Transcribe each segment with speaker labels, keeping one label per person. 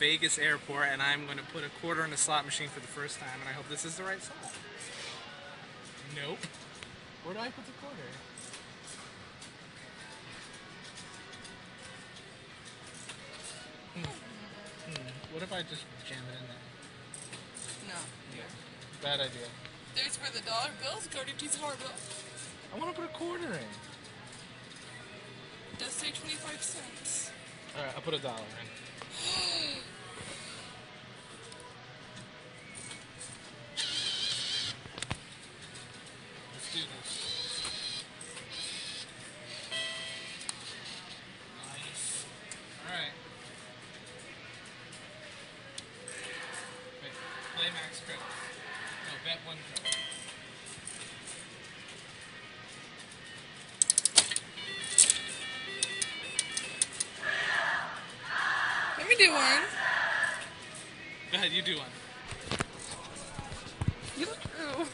Speaker 1: Vegas airport, and I'm going to put a quarter in a slot machine for the first time, and I hope this is the right slot. Nope. Where do I put the quarter? What if I just jam it in there?
Speaker 2: No.
Speaker 1: Yeah. Bad idea.
Speaker 2: There's where the dollar bills go to these hard up.
Speaker 1: I want to put a quarter in.
Speaker 2: It does say 25 cents.
Speaker 1: Alright, I'll put $1 in. Let's do this. Nice. Alright. Wait, play max credits. No, bet 1 credit.
Speaker 2: Let me do one.
Speaker 1: Go ahead, you do one.
Speaker 2: You look true.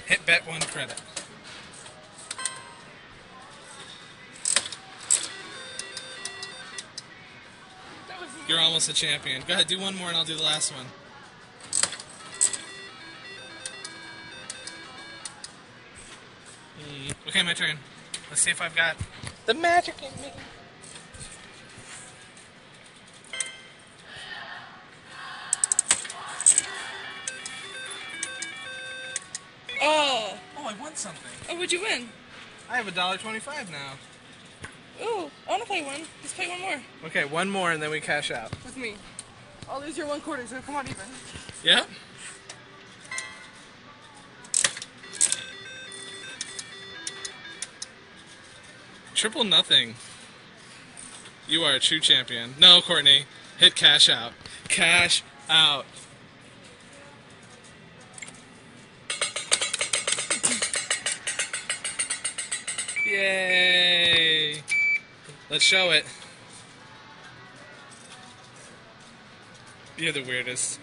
Speaker 1: Hit bet 1 credit.
Speaker 2: That was
Speaker 1: You're almost a champion. Go ahead, do one more and I'll do the last one. Okay, my turn. Let's see if I've got the magic in me.
Speaker 2: Oh.
Speaker 1: Oh, I won something.
Speaker 2: Oh, what'd you win?
Speaker 1: I have $1.25 now.
Speaker 2: Ooh, I want to play one. Let's play one more.
Speaker 1: Okay, one more and then we cash out.
Speaker 2: With me. I'll lose your 1 quarter, so come on even.
Speaker 1: Yep. Triple nothing. You are a true champion. No, Courtney. Hit cash out. Cash out. Yay! Let's show it. You're the weirdest.